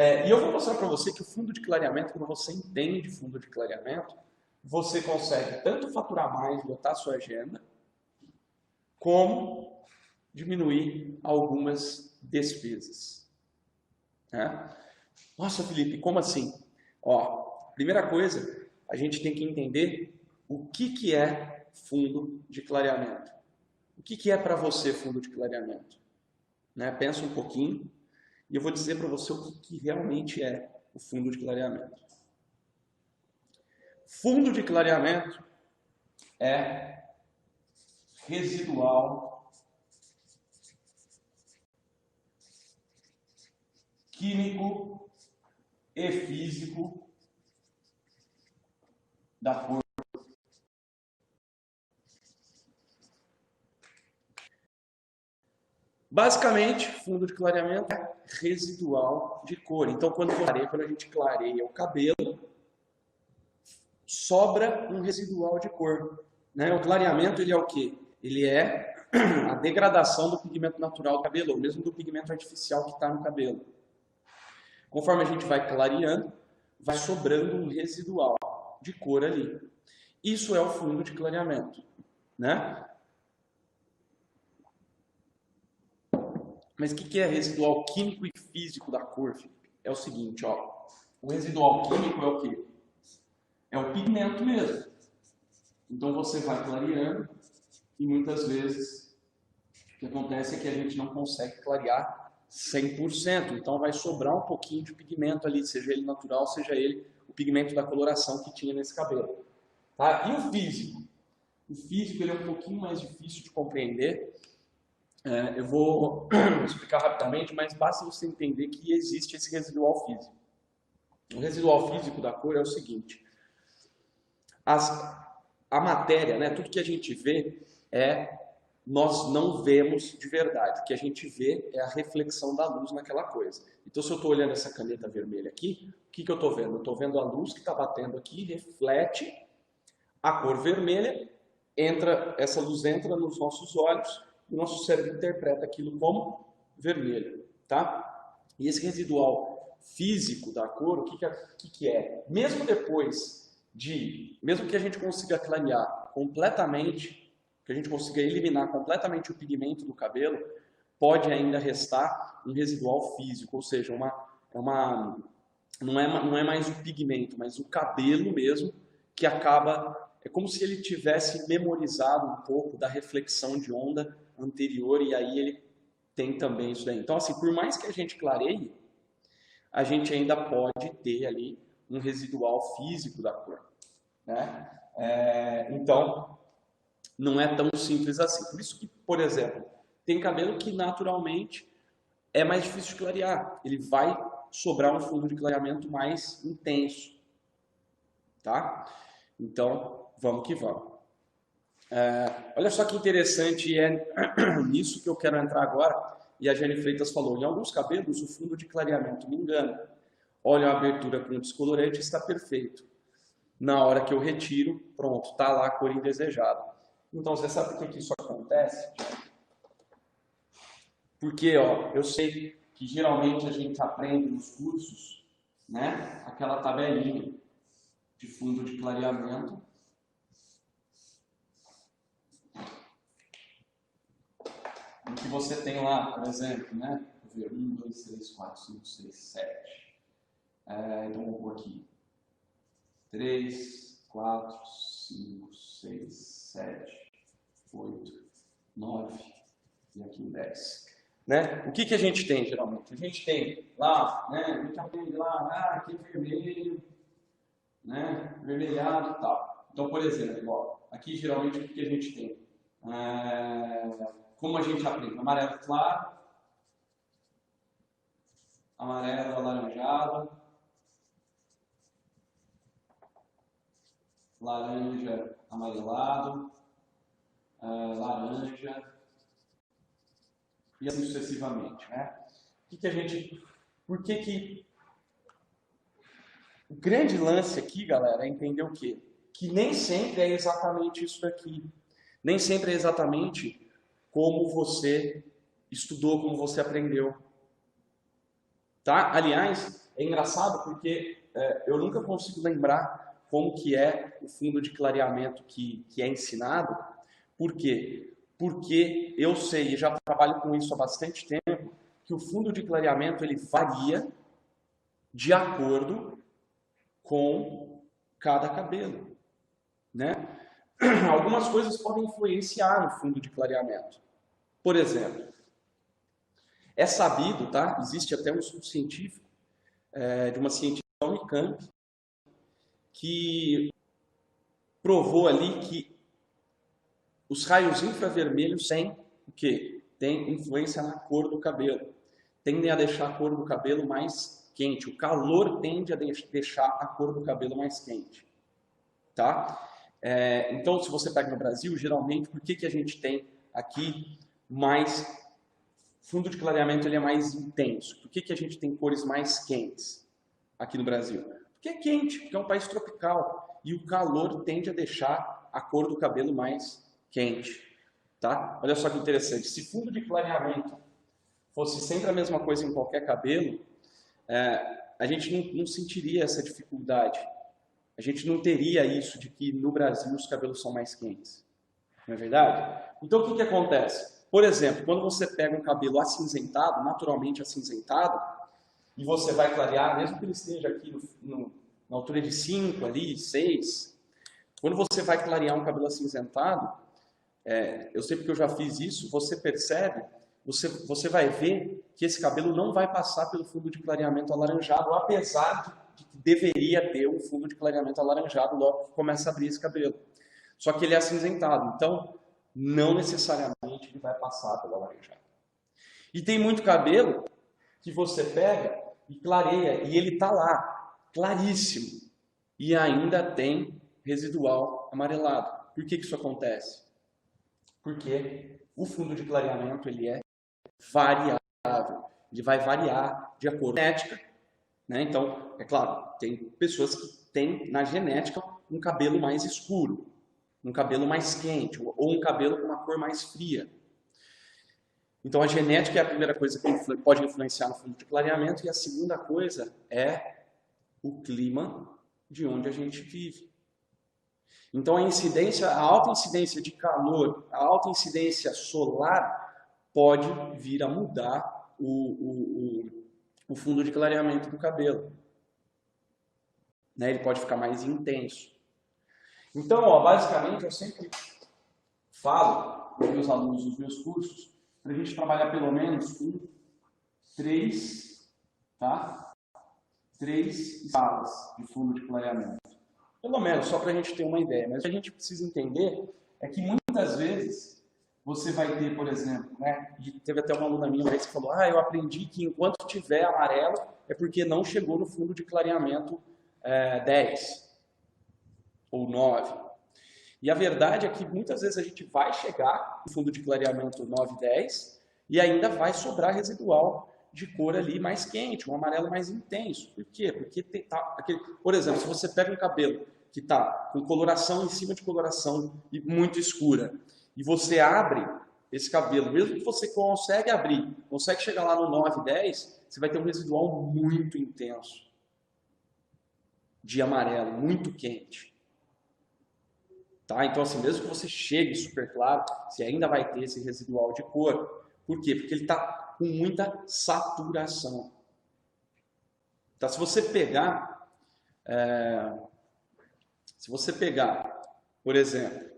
E eu vou mostrar para você que o fundo de clareamento, quando você entende fundo de clareamento, você consegue tanto faturar mais, botar sua agenda, como diminuir algumas despesas. Né? Nossa, Felipe, como assim? Primeira coisa, a gente tem que entender o que é fundo de clareamento. O que é para você fundo de clareamento? Né? Pensa um pouquinho e eu vou dizer para você o que realmente é o fundo de clareamento. Fundo de clareamento é residual químico e físico da cor. Basicamente, fundo de clareamento é residual de cor. Então, quando a gente clareia o cabelo, sobra um residual de cor. Né? O clareamento ele é o quê? Ele é a degradação do pigmento natural do cabelo, ou mesmo do pigmento artificial que está no cabelo. Conforme a gente vai clareando, vai sobrando um residual de cor ali. Isso é o fundo de clareamento. Né? Mas o que é residual químico e físico da cor, Felipe? É o seguinte, o residual químico é o quê? É o pigmento mesmo. Então você vai clareando e muitas vezes o que acontece é que a gente não consegue clarear 100%. Então vai sobrar um pouquinho de pigmento ali, seja ele natural, seja ele o pigmento da coloração que tinha nesse cabelo. Tá? E o físico? O físico ele é um pouquinho mais difícil de compreender. Eu vou explicar rapidamente, mas basta você entender que existe esse residual físico. O residual físico da cor é o seguinte: a matéria, né, tudo que a gente vê nós não vemos de verdade. O que a gente vê é a reflexão da luz naquela coisa. Então, se eu estou olhando essa caneta vermelha aqui, o que eu estou vendo? Eu estou vendo a luz que está batendo aqui, reflete a cor vermelha, essa luz entra nos nossos olhos, o nosso cérebro interpreta aquilo como vermelho. Tá? E esse residual físico da cor, o que é? Mesmo que a gente consiga clarear completamente, que a gente consiga eliminar completamente o pigmento do cabelo, pode ainda restar um residual físico, ou seja, não é mais o pigmento, mas o cabelo mesmo, que acaba, é como se ele tivesse memorizado um pouco da reflexão de onda anterior, e aí ele tem também isso daí. Então, assim, por mais que a gente clareie, a gente ainda pode ter ali um residual físico da cor. Né? Então, não é tão simples assim. Por isso que, por exemplo, tem cabelo que naturalmente é mais difícil de clarear. Ele vai sobrar um fundo de clareamento mais intenso. Tá? Então, vamos que vamos. Olha só que interessante, é nisso que eu quero entrar agora. E a Jane Freitas falou, em alguns cabelos o fundo de clareamento me engana. Olha a abertura com o descolorante, está perfeito. Na hora que eu retiro, pronto, está lá a cor indesejada. Então, você sabe por que isso acontece? Porque, eu sei que geralmente a gente aprende nos cursos, né, aquela tabelinha de fundo de clareamento. Em que você tem lá, por exemplo, né, 1, 2, 3, 4, 5, 6, 7. Então, vou pôr aqui. 3, 4, 5, 6, 7, 8, 9 e aqui 10. Né? O que a gente tem geralmente? A gente tem lá, né, a gente aprende lá, aqui é vermelho, né, vermelhado e tal. Então, por exemplo, aqui geralmente o que a gente tem? Como a gente aprende? Amarelo claro, amarelo alaranjado, laranja amarelado, laranja, e assim sucessivamente. Né? Por que o grande lance aqui, galera, é entender o quê? Que nem sempre é exatamente isso daqui. Nem sempre é exatamente como você estudou, como você aprendeu. Tá? Aliás, É engraçado porque eu nunca consigo lembrar como que é o fundo de clareamento que é ensinado. Por quê? Porque eu sei, e já trabalho com isso há bastante tempo, que o fundo de clareamento ele varia de acordo com cada cabelo, né? Algumas coisas podem influenciar no fundo de clareamento. Por exemplo, é sabido, tá? Existe até um estudo científico de uma cientista da Unicamp que provou ali que os raios infravermelhos têm o quê? Tem influência na cor do cabelo. Tendem a deixar a cor do cabelo mais quente. O calor tende a deixar a cor do cabelo mais quente. Tá? Então, se você pega no Brasil, geralmente, por que a gente tem aqui mais... fundo de clareamento ele é mais intenso? Por que a gente tem cores mais quentes aqui no Brasil? Porque é quente, porque é um país tropical. E o calor tende a deixar a cor do cabelo mais quente. Tá? Olha só que interessante. Se fundo de clareamento fosse sempre a mesma coisa em qualquer cabelo, a gente não sentiria essa dificuldade. A gente não teria isso de que no Brasil os cabelos são mais quentes. Não é verdade? Então o que acontece? Por exemplo, quando você pega um cabelo acinzentado, naturalmente acinzentado, e você vai clarear, mesmo que ele esteja aqui na altura de 5, ali, 6, quando você vai clarear um cabelo acinzentado, eu sei porque eu já fiz isso, você percebe, você vai ver que esse cabelo não vai passar pelo fundo de clareamento alaranjado, apesar de que deveria ter um fundo de clareamento alaranjado logo que começa a abrir esse cabelo. Só que ele é acinzentado, então não necessariamente ele vai passar pelo alaranjado. E tem muito cabelo que você pega e clareia, e ele está lá, claríssimo, e ainda tem residual amarelado. Por que isso acontece? Porque o fundo de clareamento ele é variável, ele vai variar de acordo com a genética, né? Então, é claro, tem pessoas que têm na genética um cabelo mais escuro, um cabelo mais quente, ou um cabelo com uma cor mais fria. Então, a genética é a primeira coisa que pode influenciar no fundo de clareamento, e a segunda coisa é o clima de onde a gente vive. Então, a alta incidência de calor, a alta incidência solar pode vir a mudar o fundo de clareamento do cabelo. Né? Ele pode ficar mais intenso. Então, basicamente, eu sempre falo para os meus alunos nos meus cursos, para a gente trabalhar pelo menos com 3 escalas de fundo de clareamento. Pelo menos, só para a gente ter uma ideia. Mas o que a gente precisa entender é que muitas vezes você vai ter, por exemplo, né? E teve até uma aluna minha uma vez que falou: eu aprendi que enquanto tiver amarelo é porque não chegou no fundo de clareamento 10 ou 9. E a verdade é que muitas vezes a gente vai chegar no fundo de clareamento 9, 10 e ainda vai sobrar residual de cor ali mais quente, um amarelo mais intenso. Por quê? Porque por exemplo, se você pega um cabelo que está com coloração em cima de coloração e muito escura, e você abre esse cabelo, mesmo que você consegue abrir, consegue chegar lá no 9, 10, você vai ter um residual muito intenso de amarelo, muito quente. Tá? Então, assim, mesmo que você chegue super claro, você ainda vai ter esse residual de cor. Por quê? Porque ele está com muita saturação. Tá? Se você pegar, por exemplo,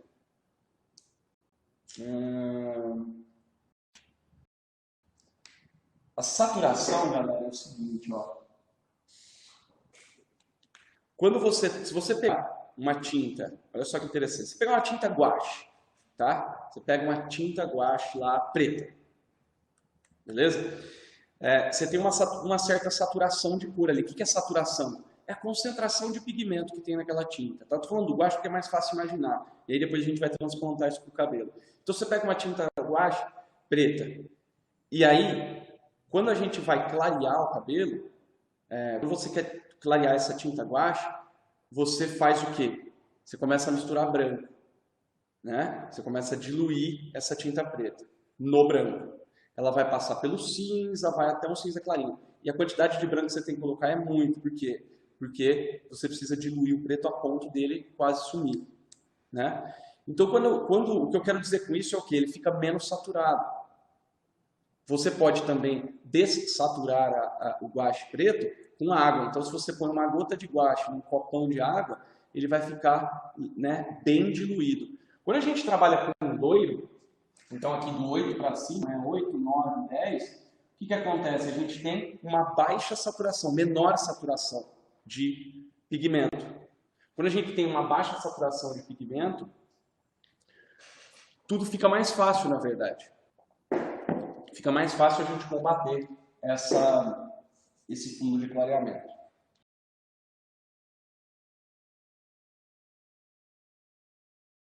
a saturação, galera, é o seguinte, ó. Se você pegar uma tinta, olha só que interessante, você pegar uma tinta guache, tá? Você pega uma tinta guache lá preta, beleza? Você tem uma certa saturação de cor ali. O que é saturação? É a concentração de pigmento que tem naquela tinta. Tá? Tô falando do guache porque é mais fácil imaginar. E aí depois a gente vai transplantar isso para o cabelo. Então você pega uma tinta guache preta. E aí, quando a gente vai clarear o cabelo, quando você quer clarear essa tinta guache, você faz o quê? Você começa a misturar branco. Né? Você começa a diluir essa tinta preta no branco. Ela vai passar pelo cinza, vai até um cinza clarinho. e a quantidade de branco que você tem que colocar é muito. Por quê? Porque você precisa diluir o preto a ponto dele quase sumir, né? Então, o que eu quero dizer com isso é o que? Ele fica menos saturado. Você pode também dessaturar o guache preto com água. Então, se você põe uma gota de guache num copão de água, ele vai ficar, né, bem diluído. Quando a gente trabalha com loiro, então aqui do 8 para cima, né, 8, 9, 10, o que acontece? A gente tem uma baixa saturação, menor saturação de pigmento. Quando a gente tem uma baixa saturação de pigmento, tudo fica mais fácil, na verdade. Fica mais fácil a gente combater esse fundo de clareamento.